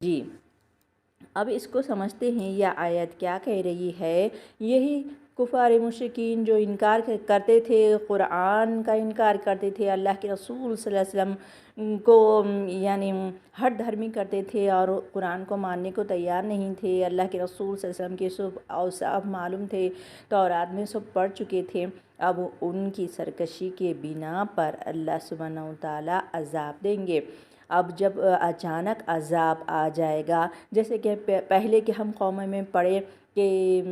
جی اب اس کو سمجھتے ہیں یہ آیت کیا کہہ رہی ہے۔ یہی کفار مشرکین جو انکار کرتے تھے، قرآن کا انکار کرتے تھے، اللہ کے رسول صلی اللہ علیہ وسلم کو یعنی ہٹ دھرمی کرتے تھے اور قرآن کو ماننے کو تیار نہیں تھے، اللہ کے رسول صلی اللہ علیہ وسلم کے سب اوصاف معلوم تھے، تورات میں سب پڑھ چکے تھے، اب ان کی سرکشی کے بنا پر اللہ سبحانہ و تعالیٰ عذاب دیں گے۔ اب جب اچانک عذاب آ جائے گا، جیسے کہ پہلے کے ہم قوموں میں پڑھے کہ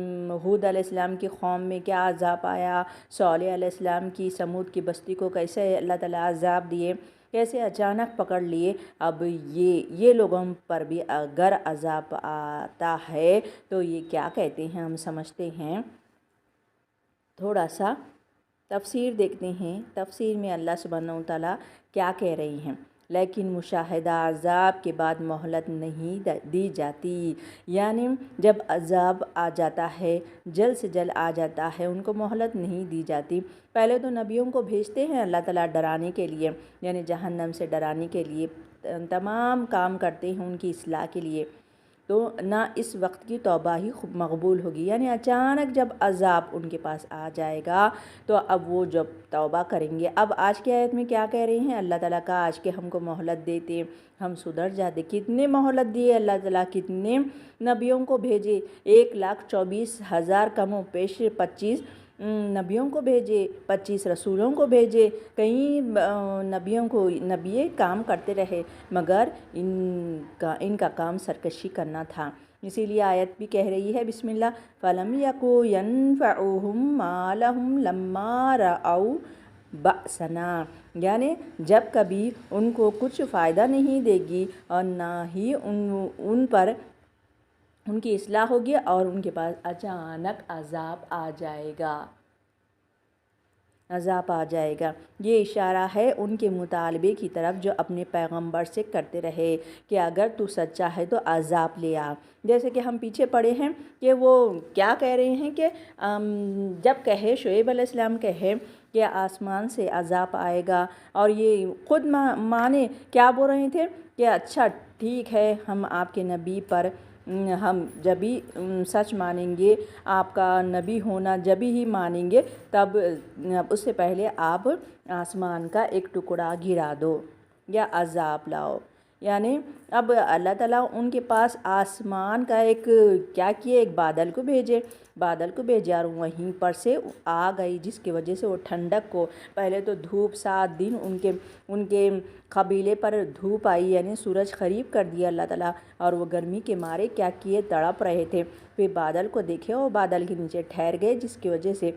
ہود علیہ السلام کی قوم میں کیا عذاب آیا، صالح علیہ السلام کی سمود کی بستی کو کیسے اللہ تعالیٰ عذاب دیے، کیسے اچانک پکڑ لیے۔ اب یہ لوگوں پر بھی اگر عذاب آتا ہے تو یہ کیا کہتے ہیں ہم سمجھتے ہیں، تھوڑا سا تفسیر دیکھتے ہیں۔ تفسیر میں اللہ سبحانہ و تعالیٰ کیا کہہ رہی ہیں۔ لیکن مشاہدہ عذاب کے بعد مہلت نہیں دی جاتی، یعنی جب عذاب آ جاتا ہے، جلد سے جلد آ جاتا ہے، ان کو مہلت نہیں دی جاتی۔ پہلے تو نبیوں کو بھیجتے ہیں اللہ تعالیٰ ڈرانے کے لیے، یعنی جہنم سے ڈرانے کے لیے، تمام کام کرتے ہیں ان کی اصلاح کے لیے، تو نہ اس وقت کی توبہ ہی مقبول ہوگی، یعنی اچانک جب عذاب ان کے پاس آ جائے گا تو اب وہ جب توبہ کریں گے۔ اب آج کی آیت میں کیا کہہ رہے ہیں اللہ تعالیٰ کا، آج کے ہم کو مہلت دیتے، ہم سدھر جاتے۔ کتنے مہلت دیے اللہ تعالیٰ، کتنے نبیوں کو بھیجے، 1,24,000 کم و بیش 25 نبیوں کو بھیجے، 25 رسولوں کو بھیجے، کئی نبیوں کو نبی کام کرتے رہے، مگر ان کا کام سرکشی کرنا تھا۔ اسی لیے آیت بھی کہہ رہی ہے بسم اللہ فَلَمْ يَكُ يَنْفَعُهُمْ مَالَهُمْ لَمَّا رَأَوْا بَأْسَنَا، یعنی جب کبھی ان کو کچھ فائدہ نہیں دے گی اور نہ ہی ان پر ان کی اصلاح ہوگی، اور ان کے پاس اچانک عذاب آ جائے گا، عذاب آ جائے گا۔ یہ اشارہ ہے ان کے مطالبے کی طرف جو اپنے پیغمبر سے کرتے رہے کہ اگر تو سچا ہے تو عذاب لے آ۔ جیسے کہ ہم پیچھے پڑھے ہیں کہ وہ کیا کہہ رہے ہیں کہ جب کہے شعیب علیہ السلام کہے کہ آسمان سے عذاب آئے گا، اور یہ خود مانے کیا بول رہے تھے کہ اچھا ٹھیک ہے، ہم آپ کے نبی پر ہم جبھی سچ مانیں گے، آپ کا نبی ہونا جبھی ہی مانیں گے، تب اس سے پہلے آپ آسمان کا ایک ٹکڑا گرا دو یا عذاب لاؤ۔ یعنی اب اللہ تعالیٰ ان کے پاس آسمان کا ایک کیا کیے، ایک بادل کو بھیجے اور وہیں پر سے آ گئی، جس کی وجہ سے وہ ٹھنڈک کو، پہلے تو دھوپ 7 دن ان کے قبیلے پر دھوپ آئی، یعنی سورج قریب کر دیا اللہ تعالیٰ، اور وہ گرمی کے مارے کیا کیے، تڑپ رہے تھے، پھر بادل کو دیکھے اور بادل کے نیچے ٹھہر گئے، جس کی وجہ سے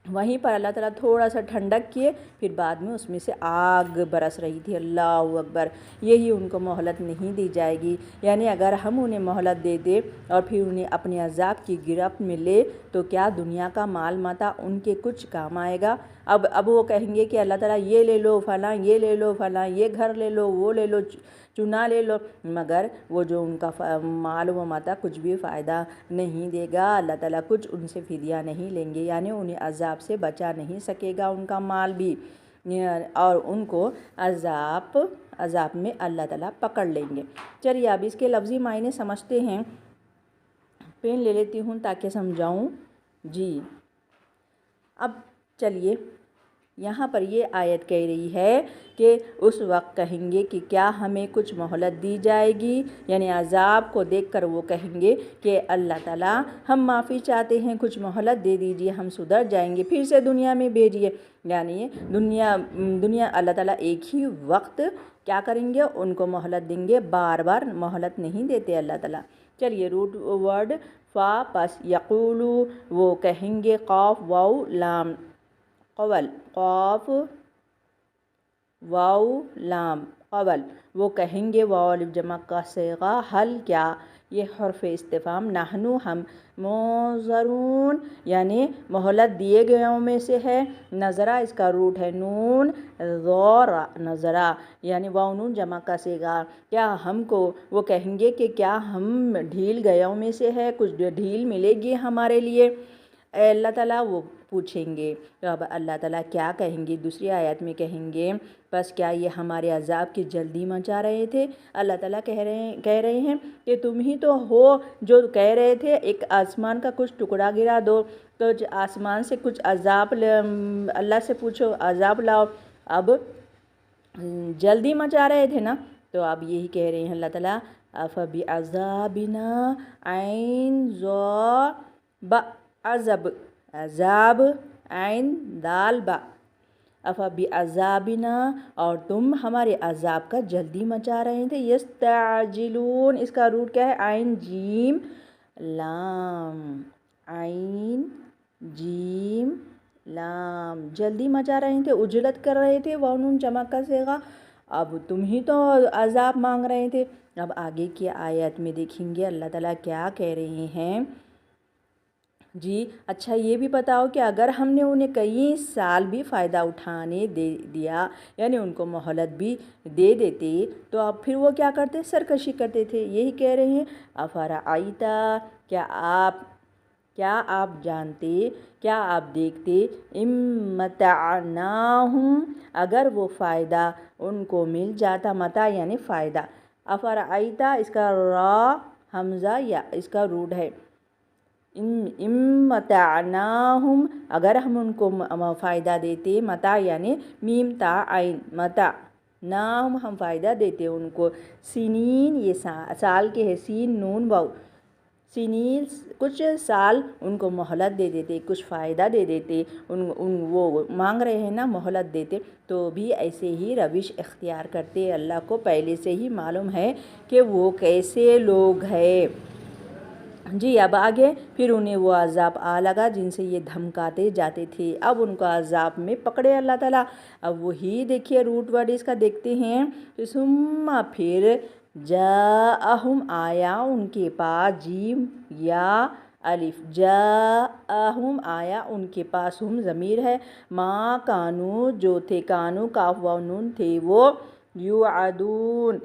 وہیں پر اللہ تعالیٰ تھوڑا سا ٹھنڈک کیے، پھر بعد میں اس میں سے آگ برس رہی تھی۔ اللہ اکبر، یہی ان کو مہلت نہیں دی جائے گی، یعنی اگر ہم انہیں مہلت دے دے اور پھر انہیں اپنے عذاب کی گرفت میں لے تو کیا دنیا کا مال متا ان کے کچھ کام آئے گا؟ اب وہ کہیں گے کہ اللہ تعالیٰ یہ لے لو فلاں، یہ لے لو فلاں، یہ گھر لے لو، وہ لے لو، چنا لے لو، مگر وہ جو ان کا مال و متا کچھ بھی فائدہ نہیں دے گا، اللہ تعالیٰ کچھ ان سے فدیہ نہیں لیں گے، یعنی انہیں عذاب سے بچا نہیں سکے گا ان کا مال بھی، اور ان کو عذاب میں اللہ تعالیٰ پکڑ لیں گے۔ چلیے اب اس کے لفظی معنی سمجھتے ہیں، پین لے لیتی ہوں تاکہ سمجھاؤں۔ جی اب چلیے، یہاں پر یہ آیت کہہ رہی ہے کہ اس وقت کہیں گے کہ کیا ہمیں کچھ مہلت دی جائے گی، یعنی عذاب کو دیکھ کر وہ کہیں گے کہ اللہ تعالیٰ ہم معافی چاہتے ہیں، کچھ مہلت دے دیجئے، ہم سدھر جائیں گے، پھر سے دنیا میں بھیجیے، یعنی دنیا اللہ تعالیٰ ایک ہی وقت کیا کریں گے، ان کو مہلت دیں گے، بار بار مہلت نہیں دیتے اللہ تعالیٰ۔ چلیے روٹ ورڈ فا، پس یقولو وہ کہیں گے، قاف واو لام قول، قاف واو لام قول، وہ کہیں گے، واو الف جمع کا صیغہ، حل کیا، یہ حرف استفہام، نحنو ہم، منظرون یعنی مہلت دیے گئےوں میں سے ہے، نظرہ اس کا روٹ ہے نون ظور نظرہ، یعنی واو نون جمع کا صیغہ، کیا ہم کو، وہ کہیں گے کہ کیا ہم ڈھیل گئےوں میں سے ہے، کچھ ڈھیل ملے گی ہمارے لیے، اے اللہ تعالیٰ وہ پوچھیں گے۔ تو اب اللہ تعالیٰ کیا کہیں گے؟ دوسری آیت میں کہیں گے بس کیا یہ ہمارے عذاب کی جلدی مچا رہے تھے؟ اللہ تعالیٰ کہہ رہے ہیں کہ تم ہی تو ہو جو کہہ رہے تھے ایک آسمان کا کچھ ٹکڑا گرا دو، تو آسمان سے کچھ عذاب اللہ سے پوچھو عذاب لاؤ، اب جلدی مچا رہے تھے نا۔ تو اب یہی کہہ رہے ہیں اللہ تعالیٰ افبعذابنا عین ذا با عذاب، عذاب عین دال با، افبعذابنا اور تم ہمارے عذاب کا جلدی مچا رہے تھے۔ یستعجلون، اس کا روٹ کیا ہے؟ عین جیم لام، عین جیم لام، جلدی مچا رہے تھے، عجلت کر رہے تھے، واو نون جمع کا صیغہ۔ اب تم ہی تو عذاب مانگ رہے تھے۔ اب آگے کی آیت میں دیکھیں گے اللہ تعالیٰ کیا کہہ رہے ہیں جی اچھا یہ بھی بتاؤ کہ اگر ہم نے انہیں کئی سال بھی فائدہ اٹھانے دیا، یعنی ان کو مہلت بھی دے دیتے، تو اب پھر وہ کیا کرتے؟ سرکشی کرتے تھے۔ یہی کہہ رہے ہیں افرأیتا، کیا آپ جانتے، کیا آپ دیکھتے، ان متعناہم، اگر وہ فائدہ ان کو مل جاتا، متاع یعنی فائدہ، افرأیتا اس کا را حمزہ یا اس کا روٹ ہے، ان متعناہم اگر ہم ان کو فائدہ دیتے، متاع یعنی میم تا عین، متاع ناہم ہم فائدہ دیتے ان کو، سنین یہ سال کے ہے، سین نون واو، سنین کچھ سال ان کو مہلت دے دیتے، کچھ فائدہ دے دیتے، وہ مانگ رہے ہیں نا مہلت دیتے، تو بھی ایسے ہی روش اختیار کرتے۔ اللہ کو پہلے سے ہی معلوم ہے کہ وہ کیسے لوگ ہیں جی۔ اب آگے پھر انہیں وہ عذاب آ لگا جن سے یہ دھمکاتے جاتے تھے، اب ان کو عذاب میں پکڑے اللہ تعالیٰ۔ اب وہی دیکھیے روٹ ورڈ اس کا دیکھتے ہیں، ثم پھر جاءہم آیا ان کے پاس، جیم یا الف، جاءہم آیا ان کے پاس، ہم ضمیر ہے، ما کانو جو تھے، کانو کاف واو نون تھے وہ، یوعدون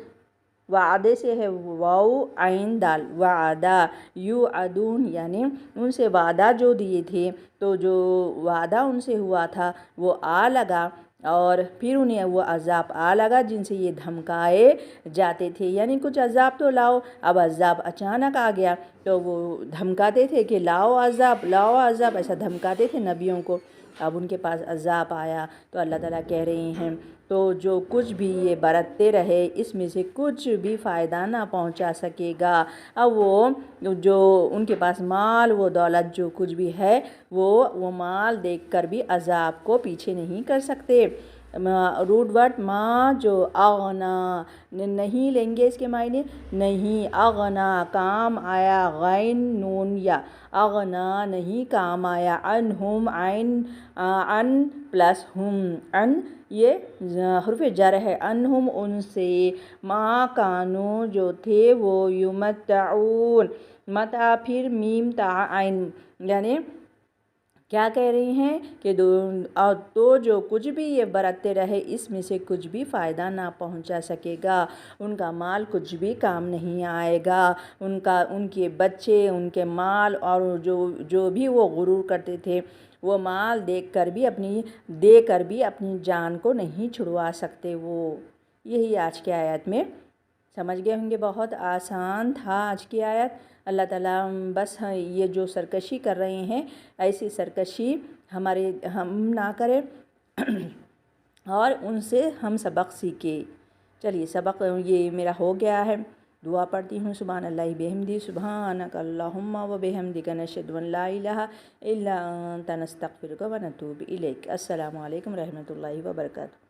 وعدے سے ہے واو عین دال، وعدہ یوعدون یعنی ان سے وعدہ جو دیے تھے، تو جو وعدہ ان سے ہوا تھا وہ آ لگا، اور پھر انہیں وہ عذاب آ لگا جن سے یہ دھمکائے جاتے تھے، یعنی کچھ عذاب تو لاؤ، اب عذاب اچانک آ گیا، تو وہ دھمکاتے تھے کہ لاؤ عذاب لاؤ عذاب، ایسا دھمکاتے تھے نبیوں کو، اب ان کے پاس عذاب آیا، تو اللہ تعالیٰ کہہ رہے ہیں تو جو کچھ بھی یہ برتتے رہے اس میں سے کچھ بھی فائدہ نہ پہنچا سکے گا۔ اب وہ جو ان کے پاس مال و دولت جو کچھ بھی ہے وہ مال دیکھ کر بھی عذاب کو پیچھے نہیں کر سکتے۔ روٹ ورڈ ما جو اغنا نہیں لیں گے، اس کے معنی نہیں، اغنا کام آیا، غین نون یا، اغنا نہیں کام آیا، انہم عین ان پلس ہم، ان یہ حرف جر ہے، انہم ان سے، ما کانو جو تھے وہ، یمتعون متع پھر میم تا عین، یعنی کیا کہہ رہی ہیں کہ تو جو کچھ بھی یہ برتتے رہے اس میں سے کچھ بھی فائدہ نہ پہنچا سکے گا، ان کا مال کچھ بھی کام نہیں آئے گا، ان کے بچے، ان کے مال، اور جو بھی وہ غرور کرتے تھے وہ مال دے کر بھی اپنی جان کو نہیں چھڑوا سکتے وہ۔ یہی آج کی آیت میں سمجھ گئے ہوں گے، بہت آسان تھا آج کی آیت۔ اللہ تعالیٰ بس یہ جو سرکشی کر رہے ہیں ایسی سرکشی ہم نہ کریں اور ان سے ہم سبق سیکھیں۔ چلیے سبق یہ میرا ہو گیا ہے، دعا پڑھتی ہوں، سبحان اللہ بحمدی، سبحانک اللہم و بحمدک، نشہد ان لا الہ الا انت، نستغفرک و نتوب الیک۔ السلام علیکم رحمۃ اللہ وبرکاتہ۔